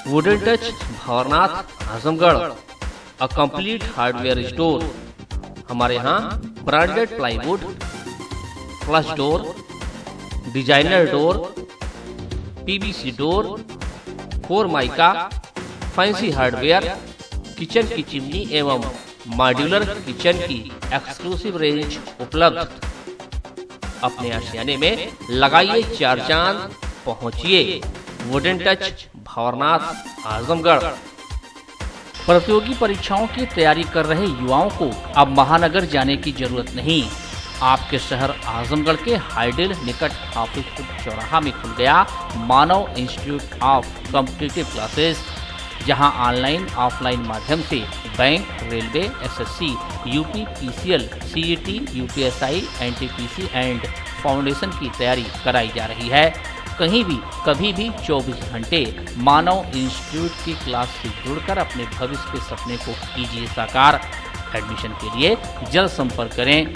Wooden touch Bhanwarnath Azamgarh, a complete hardware store. हमारे यहाँ branded plywood, flush door, designer door, PVC door, formica, fancy hardware, kitchen की chimney एवं modular kitchen की exclusive range उपलब्ध। अपने आशियाने में लगाइए 4 चांद, पहुंचिए वुडन टच भंवरनाथ आजमगढ़। प्रतियोगी परीक्षाओं की तैयारी कर रहे युवाओं को अब महानगर जाने की जरूरत नहीं। आपके शहर आजमगढ़ के हाईडेल निकट हाफिजपुर चौराहा में खुल गया मानव इंस्टीट्यूट ऑफ कॉम्पिटिटिव क्लासेस, जहां ऑनलाइन ऑफलाइन माध्यम से bank, railway, SSC, UP, PCL, CET, UPSI, NTPC and foundation की तैयारी कराई जा रही है। कहीं भी कभी भी 24 घंटे मानव इंस्टीट्यूट की क्लास से जुड़कर अपने भविष्य के सपने को कीजिए साकार। एडमिशन के लिए जल्द संपर्क करें।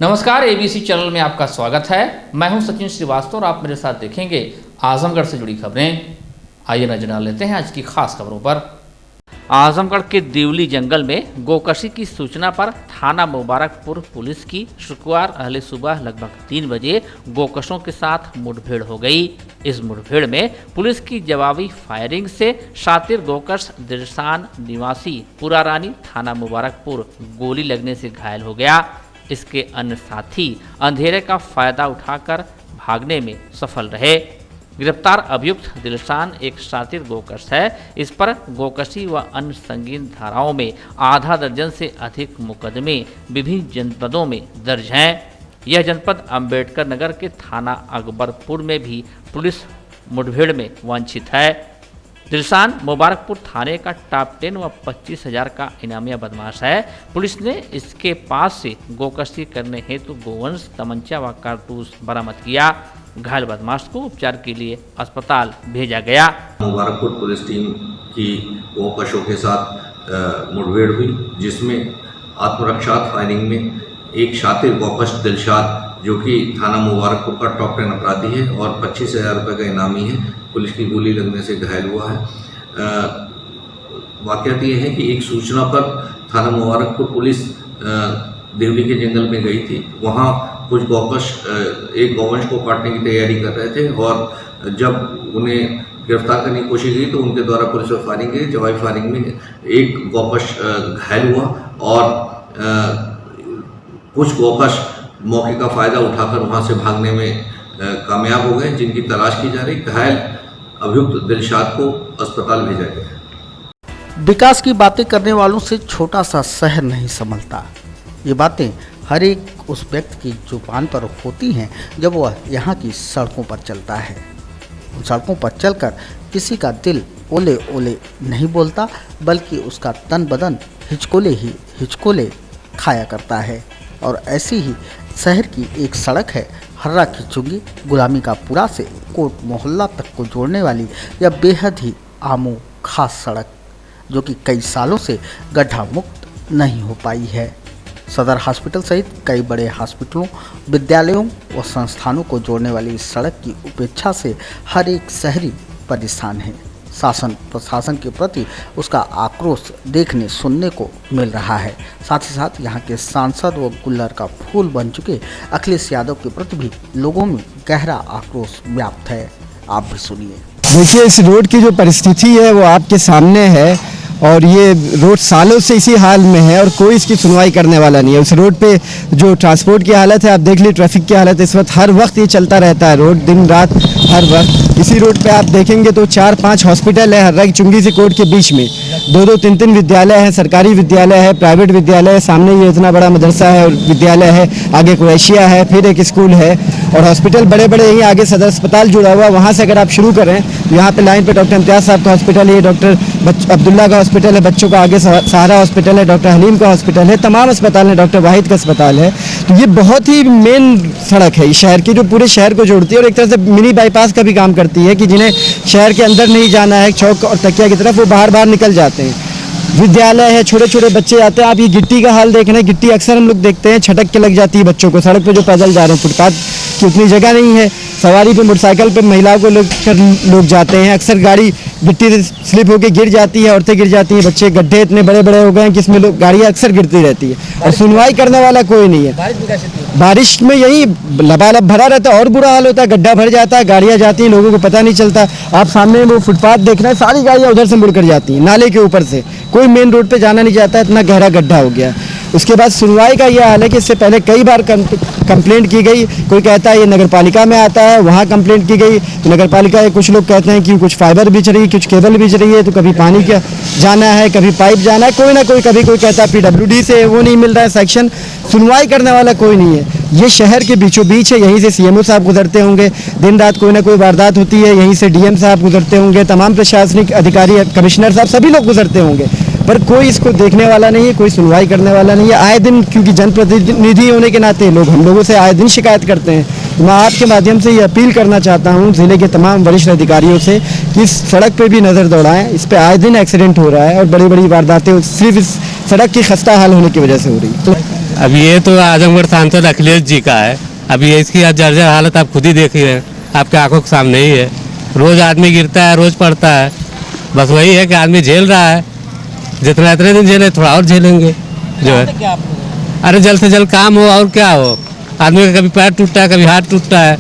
नमस्कार, एबीसी चैनल में आपका स्वागत है। मैं हूं सचिन श्रीवास्तव और आप मेरे साथ देखेंगे आजमगढ़ से जुड़ी खबरें। आइए नजर डाल लेते हैं आज की खास खबरों पर। आजमगढ़ के देवली जंगल में गोकशी की सूचना पर थाना मुबारकपुर पुलिस की शुक्रवार अहले सुबह लगभग 3 बजे गोकशों के साथ मुठभेड़ हो गई। इस मुठभेड़ में पुलिस की जवाबी फायरिंग से शातिर गोकश दिलशान निवासी पुरारानी थाना मुबारकपुर गोली लगने से घायल हो गया। इसके अन्य साथी अंधेरे का फायदा उठाकर भागने में सफल रहे। गिरफ्तार अभियुक्त दिलशान एक शातिर गोकश है। इस पर गोकशी व अन्य संगीन धाराओं में आधा दर्जन से अधिक मुकदमे विभिन्न जनपदों में दर्ज हैं। यह जनपद अंबेडकर नगर के थाना अकबरपुर में भी पुलिस मुठभेड़ में वांछित है। दिलशान मुबारकपुर थाने का टॉप 10 व 25,000 का इनामिया बदमाश है। पुलिस ने इसके पास से गोकशी करने हेतु गोवंश, तमंचा व कारतूस बरामद किया। घायल बदमाश को उपचार के लिए अस्पताल भेजा गया। मुबारकपुर पुलिस टीम की गोकशों के साथ मुठभेड़ हुई, जिसमें आत्मरक्षात्मक फायरिंग में एक शातिर गोकश दिलशान, जो कि थाना मुबारकपुर का टॉप 10 अपराधी है और 25,000 रुपये का इनामी है, पुलिस की गोली लगने से घायल हुआ है। वाक़यात ये है कि एक सूचना पर थाना मुबारकपुर पुलिस देवली के जंगल में गई थी। वहाँ कुछ गोकश एक गौवंश को काटने की तैयारी कर रहे थे और जब उन्हें गिरफ्तार करने की कोशिश की तो उनके द्वारा पुलिस पर फायरिंग की। जवाबी फायरिंग में एक गोकश घायल हुआ और कुछ गोकश मौके का फ़ायदा उठाकर वहां से भागने में कामयाब हो गए, जिनकी तलाश की जा रही। घायल अभियुक्त दिलशाद को अस्पताल भेजा गया। विकास की बातें करने वालों से छोटा सा शहर नहीं संभलता। ये बातें हर एक उस व्यक्ति की जुबान पर होती हैं जब वह यहाँ की सड़कों पर चलता है। उन सड़कों पर चलकर किसी का दिल ओले ओले नहीं बोलता, बल्कि उसका तन बदन हिचकोले खाया करता है। और ऐसी ही शहर की एक सड़क है हर्रा की चुंगी गुलामी का पुरा से कोट मोहल्ला तक को जोड़ने वाली यह बेहद ही आमो खास सड़क, जो कि कई सालों से गड्ढा मुक्त नहीं हो पाई है। सदर हॉस्पिटल सहित कई बड़े हॉस्पिटलों, विद्यालयों व संस्थानों को जोड़ने वाली इस सड़क की उपेक्षा से हर एक शहरी परेशान है। शासन प्रशासन के प्रति उसका आक्रोश देखने सुनने को मिल रहा है। साथ ही साथ यहाँ के सांसद व गुल्लर का फूल बन चुके अखिलेश यादव के प्रति भी लोगों में गहरा आक्रोश व्याप्त है। आप भी सुनिए। देखिए, इस रोड की जो परिस्थिति है वो आपके सामने है और ये रोड सालों से इसी हाल में है और कोई इसकी सुनवाई करने वाला नहीं है। उस रोड पे जो ट्रांसपोर्ट की हालत है, आप देख लीजिए ट्रैफिक की हालत इस वक्त, हर वक्त ये चलता रहता है रोड, दिन रात हर वक्त। इसी रोड पे आप देखेंगे तो 4-5 हॉस्पिटल है हर्रा की चुंगी से कोर्ट के बीच में, 2-2, 3-3 विद्यालय हैं, सरकारी विद्यालय है, प्राइवेट विद्यालय है, सामने ये इतना बड़ा मदरसा है और विद्यालय है, आगे कुरैशिया है, फिर एक स्कूल है और हॉस्पिटल बड़े बड़े यहीं आगे सदर अस्पताल जुड़ा हुआ। वहाँ से अगर आप शुरू करें, यहाँ पे लाइन पे डॉक्टर इम्तियाज साहब का हॉस्पिटल है, डॉक्टर अब्दुल्ला का हॉस्पिटल है बच्चों का, आगे सहारा हॉस्पिटल है, डॉक्टर हलीम का हॉस्पिटल है, तमाम अस्पताल है, डॉक्टर वाहिद का अस्पताल है। तो ये बहुत ही मेन सड़क है इस शहर की, जो पूरे शहर को जोड़ती है और एक तरह से मिनी बाईपास का भी काम करती है कि जिन्हें शहर के अंदर नहीं जाना है चौक और तकिया की तरफ, वो बाहर निकल जाते हैं। विद्यालय है, छोटे छोटे बच्चे आते हैं। आप ये गिट्टी का हाल देख रहे हैं, गिट्टी अक्सर हम लोग देखते हैं छटक के लग जाती है बच्चों को, सड़क पे जो पैदल जा रहे हैं, फुटपाथ की उतनी जगह नहीं है। सवारी पे मोटरसाइकिल पे महिलाओं को लेकर लोग जाते हैं, अक्सर गाड़ी गिट्टी से स्लिप होकर गिर जाती है, औरतें गिर जाती हैं, बच्चे, गड्ढे इतने बड़े बड़े हो गए हैं कि इसमें लोग गाड़ियाँ अक्सर गिरती रहती है और सुनवाई करने वाला कोई नहीं है। बारिश में यही लबालब भरा रहता है और बुरा हाल होता है, गड्ढा भर जाता है, गाड़ियाँ जाती हैं, लोगों को पता नहीं चलता। आप सामने वो फुटपाथ देख रहे हैं, सारी गाड़ियाँ उधर से मुड़कर जाती हैं, नाले के ऊपर से, कोई मेन रोड पे जाना नहीं चाहता, इतना गहरा गड्ढा हो गया। उसके बाद सुनवाई का यह हाल है कि इससे पहले कई बार कंप्लेंट की गई, कोई कहता है ये नगर पालिका में आता है, वहाँ कंप्लेंट की गई तो नगर पालिका के कुछ लोग कहते हैं कि कुछ फाइबर बिछ रही है, कुछ केबल बिछ रही है, तो कभी पानी का जाना है, कभी पाइप जाना है, कोई ना कोई, कभी कोई कहता है PWD से वो नहीं मिल रहा है सेक्शन, सुनवाई करने वाला कोई नहीं है। ये शहर के बीचों बीच है, यहीं से CMO साहब गुजरते होंगे, दिन रात कोई ना कोई वारदात होती है, यहीं से DM साहब गुजरते होंगे, तमाम प्रशासनिक अधिकारी, कमिश्नर साहब, सभी लोग गुजरते होंगे, पर कोई इसको देखने वाला नहीं है, कोई सुनवाई करने वाला नहीं है। आए दिन, क्योंकि जनप्रतिनिधि होने के नाते लोग हम लोगों से आए दिन शिकायत करते हैं। मैं आपके माध्यम से ये अपील करना चाहता हूँ जिले के तमाम वरिष्ठ अधिकारियों से कि इस सड़क पे भी नज़र दौड़ाएं, इस पे आए दिन एक्सीडेंट हो रहा है और बड़ी बड़ी वारदातें सिर्फ इस सड़क की खस्ता हाल होने की वजह से हो रही है। अब ये तो आजमगढ़ सांसद अखिलेश जी का है, अभी इसकी जर्जर हालत आप खुद ही देख ही रहे हैं, आपके आंखों के सामने ही है। रोज आदमी गिरता है, रोज पड़ता है, बस वही है कि आदमी झेल रहा है, जितना इतने दिन झेले थोड़ा और झेलेंगे जो है। अरे जल्द से जल्द काम हो और क्या हो, आदमी का कभी पैर टूटता है, कभी हाथ टूटता है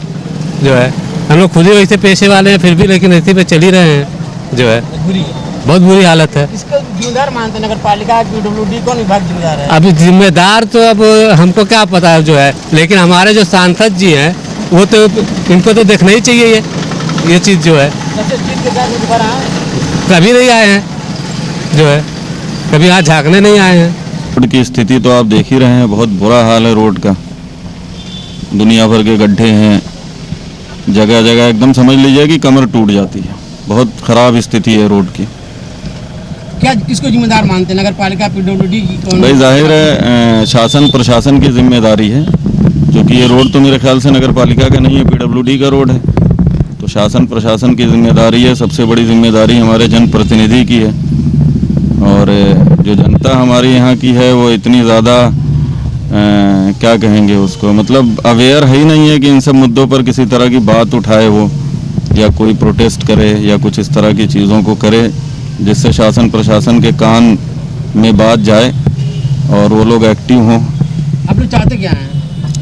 जो है। हम लोग खुद ही वैसे पेशे वाले हैं, फिर भी लेकिन इसी पे चल ही रहे हैं जो है, बहुत बुरी हालत है। इसका जिम्मेदार मानते नगर पालिका, PWD, कौन विभाग जिम्मेदार है? अभी जिम्मेदार तो अब हमको क्या पता है जो है, लेकिन हमारे जो सांसद जी हैं वो तो, इनको तो देखना ही चाहिए ये चीज़ जो है। कभी नहीं आए हैं जो है, कभी यहाँ झांकने नहीं आए हैं। रोड की स्थिति तो आप देख ही रहे हैं, बहुत बुरा हाल है रोड का, दुनिया भर के गड्ढे हैं, जगह जगह एकदम समझ लीजिए कि कमर टूट जाती है, बहुत खराब स्थिति है रोड की। क्या किसको जिम्मेदार मानते हैं, नगर पालिका, PWD की? कौन? भाई जाहिर है शासन प्रशासन की जिम्मेदारी है, क्योंकि ये रोड तो मेरे ख्याल से नगर पालिका का नहीं है, PWD का रोड है, तो शासन प्रशासन की जिम्मेदारी है। सबसे बड़ी जिम्मेदारी हमारे जनप्रतिनिधि की है, और जो जनता हमारी यहाँ की है वो इतनी ज़्यादा क्या कहेंगे उसको, मतलब अवेयर है ही नहीं है कि इन सब मुद्दों पर किसी तरह की बात उठाए वो, या कोई प्रोटेस्ट करे या कुछ इस तरह की चीज़ों को करे जिससे शासन प्रशासन के कान में बात जाए और वो लोग एक्टिव हों। आप लोग चाहते क्या हैं?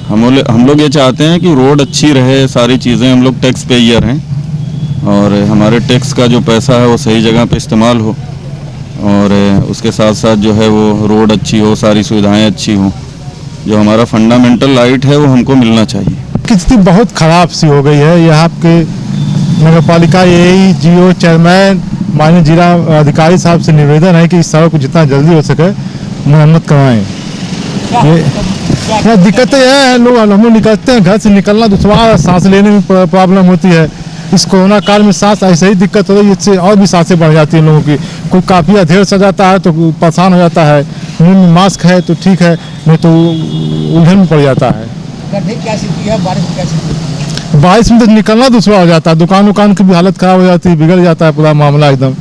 हम लोग ये चाहते हैं कि रोड अच्छी रहे, सारी चीज़ें, हम लोग टैक्स पेयर हैं और हमारे टैक्स का जो पैसा है वो सही जगह पे इस्तेमाल हो, और उसके साथ साथ जो है वो रोड अच्छी हो, सारी सुविधाएं अच्छी हों, जो हमारा फंडामेंटल राइट है वो हमको मिलना चाहिए। स्थिति बहुत ख़राब सी हो गई है यहाँ के नगर पालिका, यही GO चेयरमैन माननीय जिला अधिकारी साहब से निवेदन है कि इस सड़क को जितना जल्दी हो सके मरम्मत करवाएं। ये दिक्कतें हैं, हम लोग निकलते हैं, घर से निकलना दुश्वार, सांस लेने में प्रॉब्लम होती है। इस कोरोना काल में सांस ऐसे ही दिक्कत हो रही है, इससे और भी सांसें बढ़ जाती हैं लोगों की। कोई काफ़ी अधेड़ से जाता है तो परेशान हो जाता है, मुंह में मास्क है तो ठीक है, नहीं तो उलझन में पड़ जाता है। क्या स्थिति है बारिश में? क्या स्थिति? बारिश में तो निकलना दूसरा हो जाता है, दुकान की भी हालत ख़राब हो जाती है, बिगड़ जाता है पूरा मामला एकदम,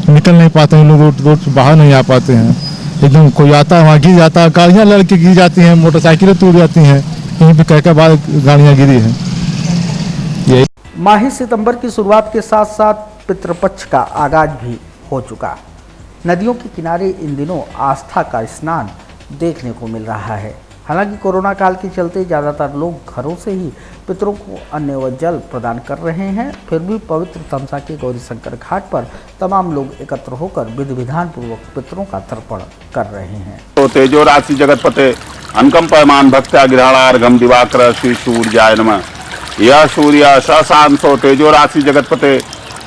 निकल नहीं पाते हैं लोग, रोड से बाहर नहीं आ पाते हैं एकदम। कोई आता है वहाँ गिर जाता है, गाड़ियाँ लड़के गिर जाती हैं, मोटरसाइकिलें टूट जाती हैं, यहीं पर कई बार गाड़ियाँ गिरी हैं। यही माह सितंबर की शुरुआत के साथ साथ पितृपक्ष का आगाज भी हो चुका। नदियों के किनारे इन दिनों आस्था का स्नान देखने को मिल रहा है। हालांकि कोरोना काल के चलते ज़्यादातर लोग घरों से ही पितरों को अन्न व जल प्रदान कर रहे हैं, फिर भी पवित्र तमसा के गौरी शंकर घाट पर तमाम लोग एकत्र होकर विधि विधान पूर्वक पितरों का तर्पण कर रहे हैं। तो तेजो राशि जगतपते अनुकंपमान भक्त्या गृहाणार्घम दिवाकर श्री सूर्याय नमः। यह सूर्य सशांतो तेजो राशि जगतपते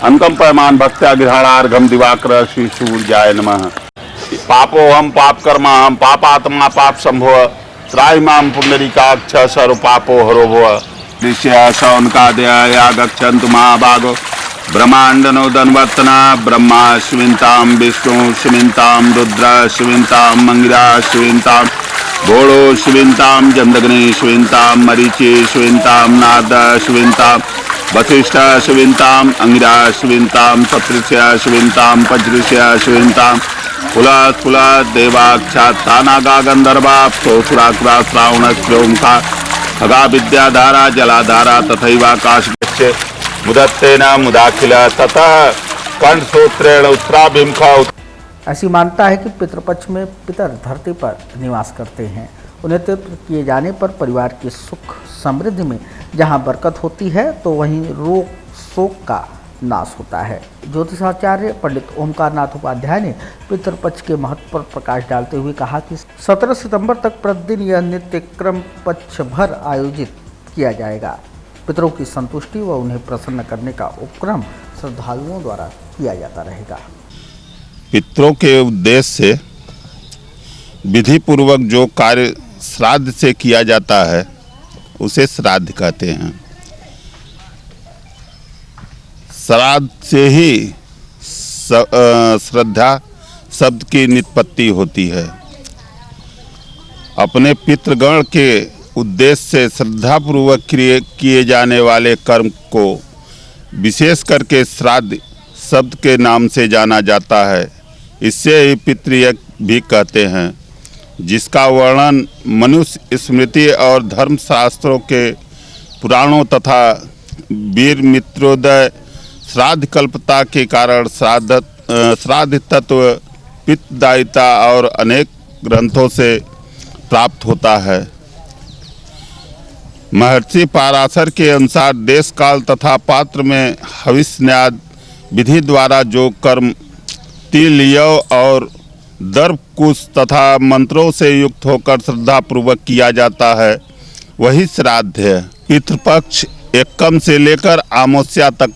अनुकंपमान भक्त्या गृहाणार्घम दिवाकर श्री सूर्याय नमः। पापो हम पाप कर्मा हम पापात्मा पाप संभव त्राहि माम पुंडरीकाक्ष सर्व पापो हरो भव। ऋष्य शौनकादया गच्छन्तु महाभागो ब्रह्मांडनो धनवर्तना ब्रह्मा शिविंताम विष्णु शिविंताम रुद्र शिविंताम मंगिरा शिविंताम घोड़ो शिविंताम जमदग्नि शिविंताम मरीचि शिविंताम नारद शिविंताम वशिष्ठ शिविंताम अंगिरा शिविंताम सप्तऋष्य शिविंताम पंचऋष्य शिविंताम कुला देवाक्षा तानागा गंधर्वा सोसुराकुरा श्रावण श्रोमखा खगा विद्याधारा जलाधारा तथैवाकाश मुदत्तेन मुदाखिल ततः कंठसूत्रेण उत्तराभिमुखा। ऐसी मान्यता है कि पितृपक्ष में पितर धरती पर निवास करते हैं। उन्हें तर्पण किए जाने पर परिवार की सुख समृद्धि में जहां बरकत होती है तो वहीं रोग शोक का नाश होता है। ज्योतिषाचार्य पंडित ओमकारनाथ उपाध्याय ने पितृपक्ष के महत्व पर प्रकाश डालते हुए कहा कि 17 सितंबर तक प्रतिदिन यह नित्य क्रम पक्ष भर आयोजित किया जाएगा। पितरों की संतुष्टि व उन्हें प्रसन्न करने का उपक्रम श्रद्धालुओं द्वारा किया जाता रहेगा। पितरों के उद्देश्य से विधि पूर्वक जो कार्य श्राद्ध से किया जाता है उसे श्राद्ध कहते हैं। श्राद्ध से ही श्रद्धा शब्द की निष्पत्ति होती है। अपने पितृगण के उद्देश्य से श्रद्धापूर्वक किए जाने वाले कर्म को विशेष करके श्राद्ध शब्द के नाम से जाना जाता है। इससे ही पितृयज्ञ भी कहते हैं, जिसका वर्णन मनुष्य स्मृति और धर्मशास्त्रों के पुराणों तथा वीर मित्रोदय श्राद्ध कल्पता के कारण श्राद्ध तत्व पित्तदायिता और अनेक ग्रंथों से प्राप्त होता है। महर्षि पाराशर के अनुसार देश काल तथा पात्र में हविष्याद विधि द्वारा जो कर्म तिल यव और दर्भ कुश तथा मंत्रों से युक्त होकर श्रद्धापूर्वक किया जाता है वही श्राद्ध है। पितृपक्ष एकम से लेकर अमावस्या तक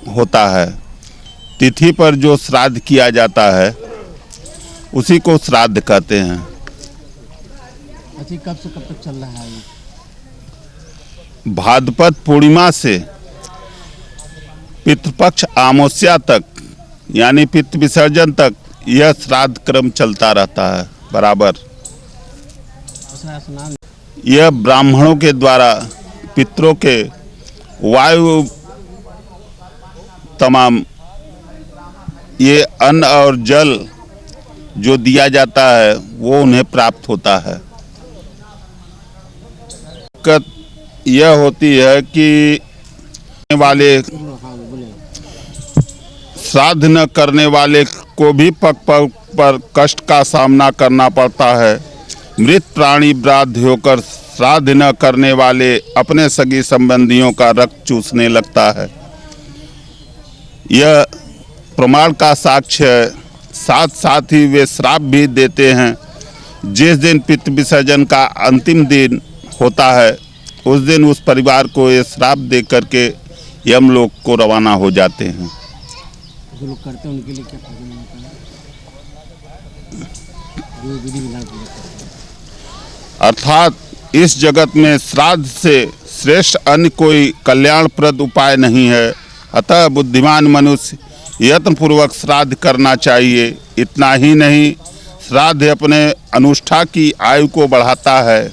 होता है। तिथि पर जो श्राद्ध किया जाता है उसी को श्राद्ध कहते हैं। अच्छा, कब से कब तक चल रहा है? भाद्रपद पूर्णिमा से पितृपक्ष अमावस्या तक यानी पितृ विसर्जन तक यह श्राद्ध क्रम चलता रहता है बराबर। यह ब्राह्मणों के द्वारा पितरों के वायु तमाम ये अन्न और जल जो दिया जाता है वो उन्हें प्राप्त होता है। यह होती है कि वाले श्राद्ध न करने वाले को भी पग पग पर कष्ट का सामना करना पड़ता है। मृत प्राणी बाध्य होकर श्राद्ध न करने वाले अपने सगी संबंधियों का रक्त चूसने लगता है। यह प्रमाण का साक्ष्य है। साथ साथ ही वे श्राप भी देते हैं। जिस दिन पितृ विसर्जन का अंतिम दिन होता है उस दिन उस परिवार को ये श्राप दे करके यमलोक को रवाना हो जाते हैं। जो लोग करते हैं उनके लिए क्या फायदा होता है? अर्थात इस जगत में श्राद्ध से श्रेष्ठ अन्य कोई कल्याणप्रद उपाय नहीं है। अतः बुद्धिमान मनुष्य यत्नपूर्वक श्राद्ध करना चाहिए। इतना ही नहीं, श्राद्ध अपने अनुष्ठा की आयु को बढ़ाता है।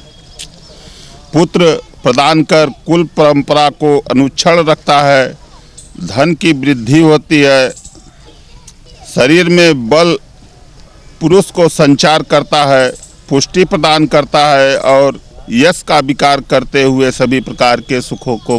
पुत्र प्रदान कर कुल परंपरा को अनुच्छल रखता है। धन की वृद्धि होती है। शरीर में बल पुरुष को संचार करता है, पुष्टि प्रदान करता है और यश का विकार करते हुए सभी प्रकार के सुखों को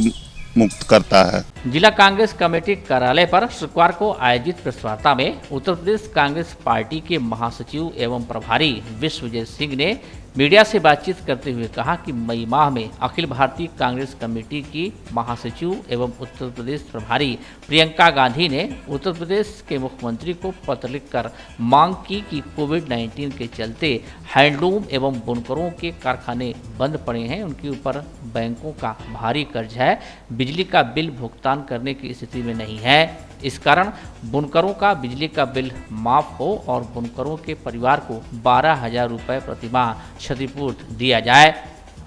मुक्त करता है। जिला कांग्रेस कमेटी कार्यालय पर शुक्रवार को आयोजित प्रेस वार्ता में उत्तर प्रदेश कांग्रेस पार्टी के महासचिव एवं प्रभारी विश्वविजय सिंह ने मीडिया से बातचीत करते हुए कहा कि मई माह में अखिल भारतीय कांग्रेस कमेटी की महासचिव एवं उत्तर प्रदेश प्रभारी प्रियंका गांधी ने उत्तर प्रदेश के मुख्यमंत्री को पत्र लिखकर मांग की कि कोविड-19 के चलते हैंडलूम एवं बुनकरों के कारखाने बंद पड़े हैं, उनके ऊपर बैंकों का भारी कर्ज है, बिजली का बिल भुगतान करने की स्थिति में नहीं है। इस कारण बुनकरों का बिजली का बिल माफ हो और बुनकरों के परिवार को 12,000 रुपये प्रतिमाह क्षतिपूर्ति दिया जाए।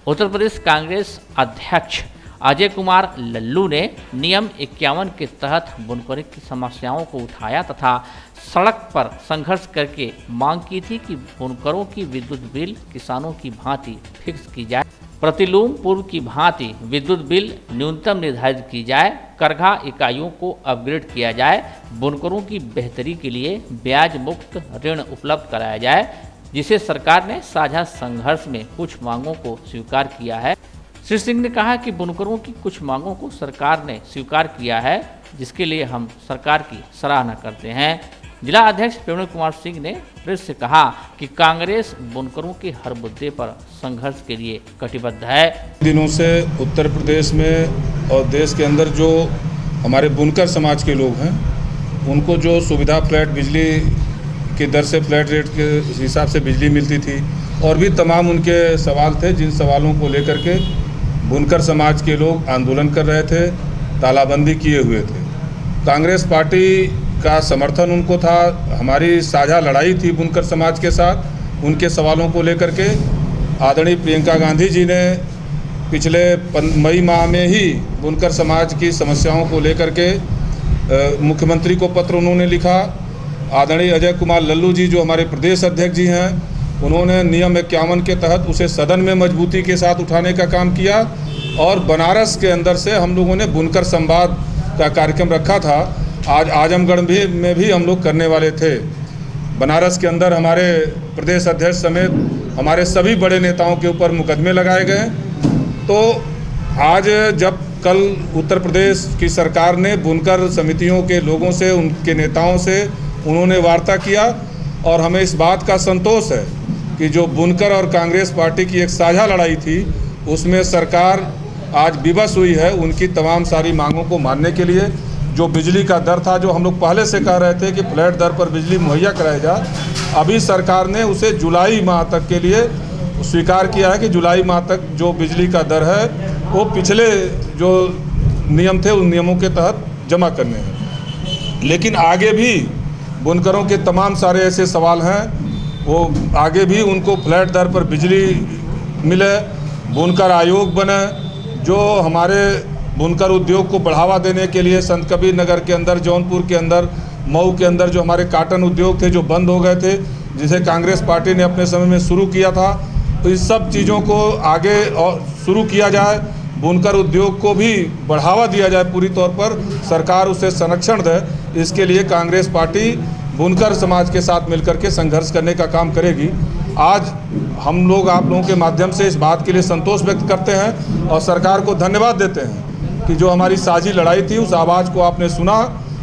उत्तर प्रदेश कांग्रेस अध्यक्ष अजय कुमार लल्लू ने नियम 51 के तहत बुनकरों की समस्याओं को उठाया तथा सड़क पर संघर्ष करके मांग की थी कि बुनकरों की विद्युत बिल किसानों की भांति फिक्स की जाए, प्रतिलूम पूर्व की भांति विद्युत बिल न्यूनतम निर्धारित की जाए, करघा इकाइयों को अपग्रेड किया जाए, बुनकरों की बेहतरी के लिए ब्याज मुक्त ऋण उपलब्ध कराया जाए, जिसे सरकार ने साझा संघर्ष में कुछ मांगों को स्वीकार किया है। श्री सिंह ने कहा कि बुनकरों की कुछ मांगों को सरकार ने स्वीकार किया है, जिसके लिए हम सरकार की सराहना करते हैं। जिला अध्यक्ष प्रवीण कुमार सिंह ने प्रेस से कहा कि कांग्रेस बुनकरों के हर मुद्दे पर संघर्ष के लिए कटिबद्ध है। दिनों से उत्तर प्रदेश में और देश के अंदर जो हमारे बुनकर समाज के लोग हैं, उनको जो सुविधा फ्लैट बिजली की दर से फ्लैट रेट के हिसाब से बिजली मिलती थी, और भी तमाम उनके सवाल थे, जिन सवालों को लेकर के बुनकर समाज के लोग आंदोलन कर रहे थे, तालाबंदी किए हुए थे। कांग्रेस पार्टी का समर्थन उनको था, हमारी साझा लड़ाई थी बुनकर समाज के साथ। उनके सवालों को लेकर के आदरणीय प्रियंका गांधी जी ने पिछले मई माह में ही बुनकर समाज की समस्याओं को लेकर के मुख्यमंत्री को पत्र उन्होंने लिखा। आदरणीय अजय कुमार लल्लू जी जो हमारे प्रदेश अध्यक्ष जी हैं, उन्होंने नियम 51 के तहत उसे सदन में मजबूती के साथ उठाने का काम किया, और बनारस के अंदर से हम लोगों ने बुनकर संवाद का कार्यक्रम रखा था। आज आजमगढ़ में भी हम लोग करने वाले थे। बनारस के अंदर हमारे प्रदेश अध्यक्ष समेत हमारे सभी बड़े नेताओं के ऊपर मुकदमे लगाए गए। तो आज जब कल उत्तर प्रदेश की सरकार ने बुनकर समितियों के लोगों से, उनके नेताओं से उन्होंने वार्ता किया, और हमें इस बात का संतोष है कि जो बुनकर और कांग्रेस पार्टी की एक साझा लड़ाई थी, उसमें सरकार आज विवश हुई है उनकी तमाम सारी मांगों को मानने के लिए। जो बिजली का दर था, जो हम लोग पहले से कह रहे थे कि फ्लैट दर पर बिजली मुहैया कराया जाए, अभी सरकार ने उसे जुलाई माह तक के लिए स्वीकार किया है कि जुलाई माह तक जो बिजली का दर है वो पिछले जो नियम थे उन नियमों के तहत जमा करने हैं। लेकिन आगे भी बुनकरों के तमाम सारे ऐसे सवाल हैं, वो आगे भी उनको फ्लैट दर पर बिजली मिले, बुनकर आयोग बने, जो हमारे बुनकर उद्योग को बढ़ावा देने के लिए संत कबीर नगर के अंदर, जौनपुर के अंदर, मऊ के अंदर जो हमारे काटन उद्योग थे जो बंद हो गए थे, जिसे कांग्रेस पार्टी ने अपने समय में शुरू किया था, तो इस सब चीज़ों को आगे और शुरू किया जाए, बुनकर उद्योग को भी बढ़ावा दिया जाए, पूरी तौर पर सरकार उसे संरक्षण दे। इसके लिए कांग्रेस पार्टी बुनकर समाज के साथ मिलकर के संघर्ष करने का काम करेगी। आज हम लोग आप लोगों के माध्यम से इस बात के लिए संतोष व्यक्त करते हैं और सरकार को धन्यवाद देते हैं कि जो हमारी साझी लड़ाई थी उस आवाज़ को आपने सुना,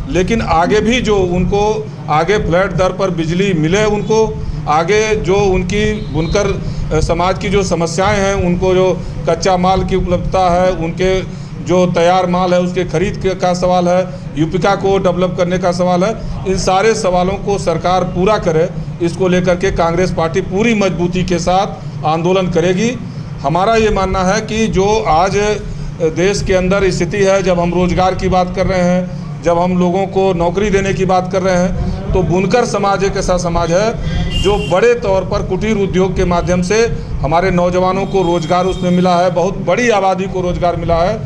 लेकिन आगे भी जो उनको आगे फ्लैट दर पर बिजली मिले, उनको आगे जो उनकी बुनकर समाज की जो समस्याएं हैं, उनको जो कच्चा माल की उपलब्धता है, उनके जो तैयार माल है उसके खरीद का सवाल है, यूपिका को डेवलप करने का सवाल है, इन सारे सवालों को सरकार पूरा करे, इसको लेकर के कांग्रेस पार्टी पूरी मजबूती के साथ आंदोलन करेगी। हमारा ये मानना है कि जो आज देश के अंदर स्थिति है, जब हम रोजगार की बात कर रहे हैं, जब हम लोगों को नौकरी देने की बात कर रहे हैं, तो बुनकर समाज एक ऐसा समाज है जो बड़े तौर पर कुटीर उद्योग के माध्यम से हमारे नौजवानों को रोजगार उसमें मिला है, बहुत बड़ी आबादी को रोजगार मिला है।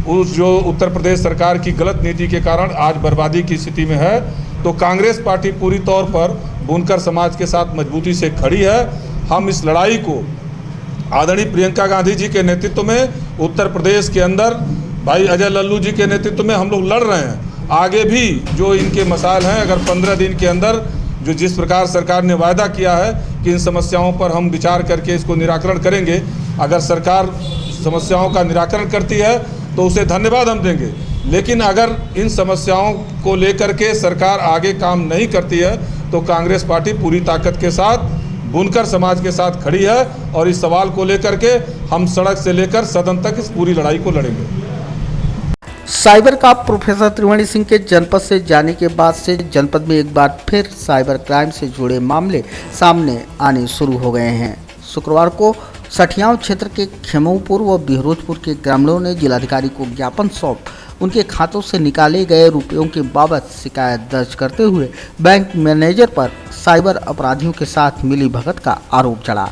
उस जो उत्तर प्रदेश सरकार की गलत नीति के कारण आज बर्बादी की स्थिति में है, तो कांग्रेस पार्टी पूरी तौर पर बुनकर समाज के साथ मजबूती से खड़ी है। हम इस लड़ाई को आदरणीय प्रियंका गांधी जी के नेतृत्व में उत्तर प्रदेश के अंदर भाई अजय लल्लू जी के नेतृत्व में हम लोग लड़ रहे हैं। आगे भी जो इनके मसाइल हैं, अगर 15 दिन के अंदर जो जिस प्रकार सरकार ने वायदा किया है कि इन समस्याओं पर हम विचार करके इसको निराकरण करेंगे, अगर सरकार समस्याओं का निराकरण करती है तो उसे धन्यवाद हम देंगे। लेकिन अगर इन समस्याओं को लेकर के सरकार आगे काम नहीं करती है तो कांग्रेस पार्टी पूरी ताकत के साथ बुनकर समाज के साथ खड़ी है, और इस सवाल को लेकर के हम सड़क से लेकर सदन तक इस पूरी लड़ाई को लड़ेंगे। साइबर का प्रोफेसर त्रिवेणी सिंह के जनपद से जाने के बाद से जनपद में एक बार फिर साइबर क्राइम से जुड़े मामले सामने आने शुरू हो गए हैं। शुक्रवार को सठियाव क्षेत्र के खेमऊपुर व बिहरोजपुर के ग्रामीणों ने जिलाधिकारी को ज्ञापन सौंप उनके खातों से निकाले गए रुपयों के बाबत शिकायत दर्ज करते हुए बैंक मैनेजर पर साइबर अपराधियों के साथ मिलीभगत का आरोप चढ़ा।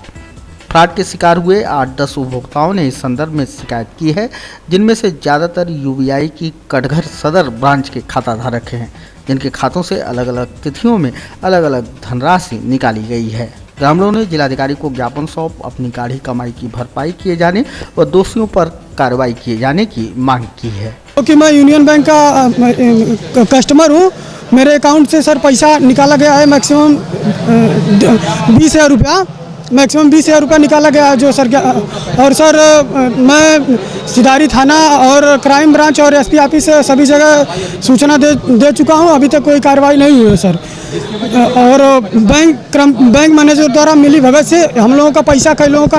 फ्रॉड के शिकार हुए 8-10 उपभोक्ताओं ने इस संदर्भ में शिकायत की है, जिनमें से ज़्यादातर यूबीआई की कटघर सदर ब्रांच के खाताधारक हैं, जिनके खातों से अलग अलग तिथियों में अलग अलग धनराशि निकाली गई है। ग्रामीणों ने जिलाधिकारी को ज्ञापन सौंप अपनी गाढ़ी कमाई की भरपाई किए जाने व दोषियों पर कार्रवाई किए जाने की मांग की है। क्योंकि मैं यूनियन बैंक का कस्टमर हूँ, मेरे अकाउंट से सर पैसा निकाला गया है मैक्सिमम 20,000 रुपया मैक्सिमम 20,000 रुपये निकाला गया जो सर और सर मैं सिधारी थाना और क्राइम ब्रांच और एसपी ऑफिस सभी जगह सूचना दे चुका हूं, अभी तक कोई कार्रवाई नहीं हुई है सर। और बैंक मैनेजर द्वारा मिली भगत से हम लोगों का पैसा कई लोगों का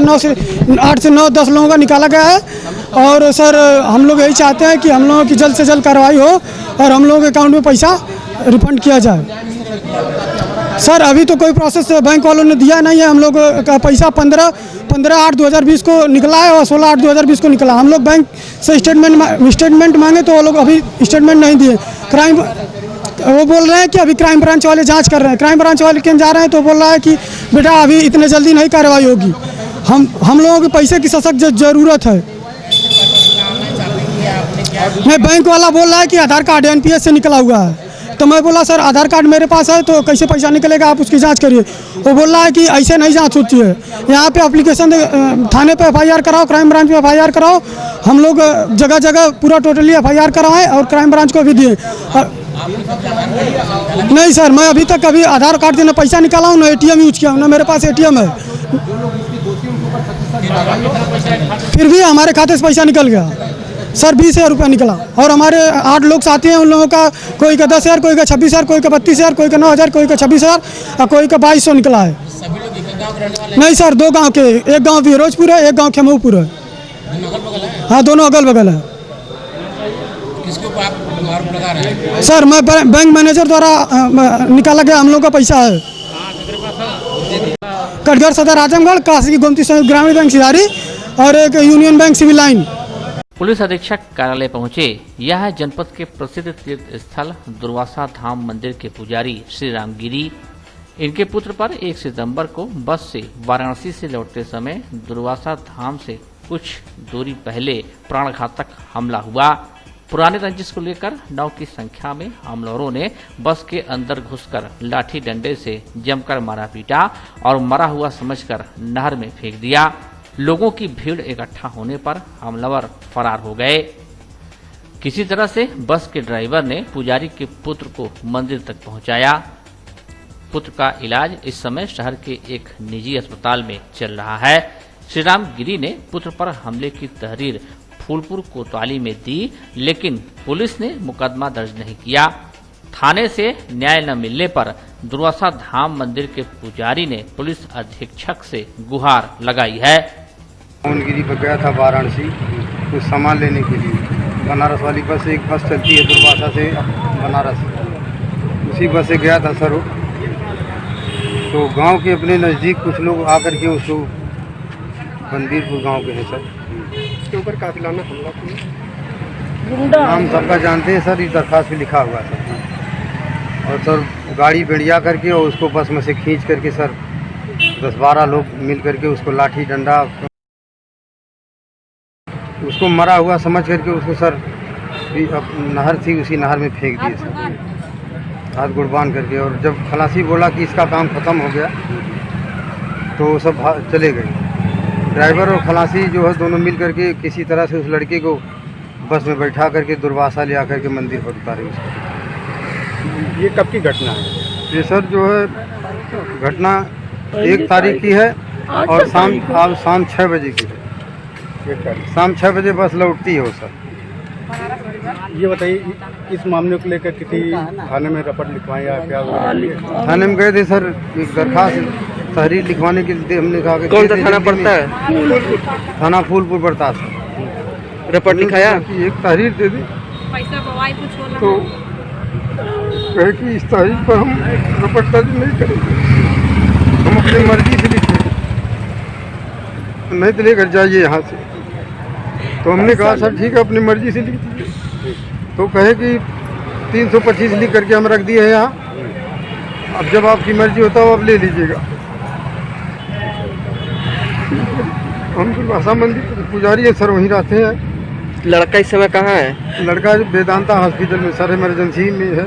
8 से 9 10 लोगों का निकाला गया है। और सर हम लोग यही चाहते हैं कि हम लोगों की जल्द से जल्द कार्रवाई हो और हम लोगों के अकाउंट में पैसा रिफंड किया जाए। सर अभी तो कोई प्रोसेस बैंक वालों ने दिया नहीं है। हम लोग का पैसा 15/8/2020 को निकला है और 16/8/2020 को निकला। हम लोग बैंक से स्टेटमेंट मांगे तो वो लोग अभी स्टेटमेंट नहीं दिए। वो बोल रहे हैं कि अभी क्राइम ब्रांच वाले जांच कर रहे हैं। क्राइम ब्रांच वाले केन जा रहे हैं तो बोल रहा है कि बेटा अभी इतने जल्दी नहीं कार्रवाई होगी। हम लोगों के पैसे की सख्त ज़रूरत है। मैं बैंक वाला बोल रहा है कि आधार कार्ड एनपीएस से निकला हुआ है, तो मैं बोला सर आधार कार्ड मेरे पास है तो कैसे पैसा निकलेगा, आप उसकी जांच करिए। वो बोल रहा है कि ऐसे नहीं जांच होती है, यहाँ पे एप्लीकेशन थाने पे एफआईआर कराओ, क्राइम ब्रांच में एफआईआर कराओ। हम लोग जगह जगह पूरा टोटली एफआईआर कराएं और क्राइम ब्रांच को भी दिए। नहीं सर मैं अभी तक कभी आधार कार्ड से ना पैसा निकाला हूँ ना एटीएम यूज किया हूँ, ना मेरे पास एटीएम है। फिर भी हमारे खाते से पैसा निकल गया सर, 20,000 रुपया निकला। और हमारे 8 लोग साथी हैं, उन लोगों का कोई का 10,000, कोई का 26,000, कोई का 32,000, कोई का 9,000, कोई का 26,000 और कोई का 2200 निकला है। नहीं सर 2 गांव के, एक गांव फिरोजपुर है, एक गांव खेमऊपुर है। हाँ दोनों अगल बगल है। सर मैं बैंक मैनेजर द्वारा निकाला गया हम लोगों का पैसा है। कटघर सदर आजमगढ़, काशी गोमती संयुक्त ग्रामीण बैंक सिधारी और एक union bank civil line. Police अधीक्षक कार्यालय पहुंचे। यह है जनपद के प्रसिद्ध तीर्थ स्थल दुर्वासा धाम मंदिर के पुजारी श्री राम गिरी। इनके पुत्र पर 1 सितंबर को बस से वाराणसी से लौटते समय दुर्वासा धाम से कुछ दूरी पहले प्राणघातक हमला हुआ। पुराने रंजिश को लेकर 9 की संख्या में हमलावरों ने बस के अंदर घुसकर लाठी डंडे से जमकर मारा पीटा और मरा हुआ समझकर नहर में फेंक दिया। लोगों की भीड़ इकट्ठा होने पर हमलावर फरार हो गए। किसी तरह से बस के ड्राइवर ने पुजारी के पुत्र को मंदिर तक पहुंचाया। पुत्र का इलाज इस समय शहर के एक निजी अस्पताल में चल रहा है। श्री राम गिरी ने पुत्र पर हमले की तहरीर फूलपुर कोतवाली में दी, लेकिन पुलिस ने मुकदमा दर्ज नहीं किया। थाने से न्याय न मिलने पर दुर्वासा धाम मंदिर के पुजारी ने पुलिस अधीक्षक से गुहार लगाई है। गिरी पर गया था वाराणसी कुछ सामान लेने के लिए। बनारस वाली बस, एक बस चलती है दुर्वासा से बनारस, उसी बस से गया था सर। तो गांव के अपने नज़दीक कुछ लोग आकर के उसको बंदीरपुर गांव के हैं सर, उसके ऊपर कातिलाना हमला किया। नाम सबका जानते हैं सर, इस दरखास्त पे लिखा हुआ सर। और सर गाड़ी बढ़िया करके और उसको बस में से खींच करके सर 10-12 लोग मिल करके उसको लाठी डंडा, उसको मरा हुआ समझ करके उसको सर नहर थी उसी नहर में फेंक दिए सर, हाथ गोड़ बांध करके। और जब खलासी बोला कि इसका काम ख़त्म हो गया तो सब चले गए। ड्राइवर और खलासी जो है दोनों मिल करके किसी तरह से उस लड़के को बस में बैठा करके दुर्वासा ले आकर के मंदिर पर उतारे उसको। ये कब की घटना है? ये सर जो है घटना 1 तारीख की है और शाम 6 बजे की है। शाम 6 बजे बस लौटती है वो सर। ये बताइए इस मामले को लेकर किसी थाने में रपट लिखवाएं या क्या? थाने में गए थे सर, एक दरखास्त तहरीर लिखवाने के लिए। हमने कहा कि कौन सा थाना पड़ता है? थाना फूलपुर पड़ता है सर। रपट लिखाया? एक तहरीर दे दी तो कहे कि इस तहरीर पर हम रपट दर्ज नहीं करेंगे, हम अपनी मर्जी से लिखेंगे, नहीं तो लेकर जाइए यहाँ से। तो हमने कहा सर ठीक है अपनी मर्जी से लिख दीजिए। तो कहे कि 325 लिख करके हम रख दिए हैं यहाँ, अब जब आपकी मर्जी होता हो आप ले लीजिएगा। हम दुर्वासा मंदिर पुजारी है सर, वहीं रहते हैं। लड़का इस समय कहाँ है? लड़का वेदांता हॉस्पिटल में सर इमरजेंसी में है।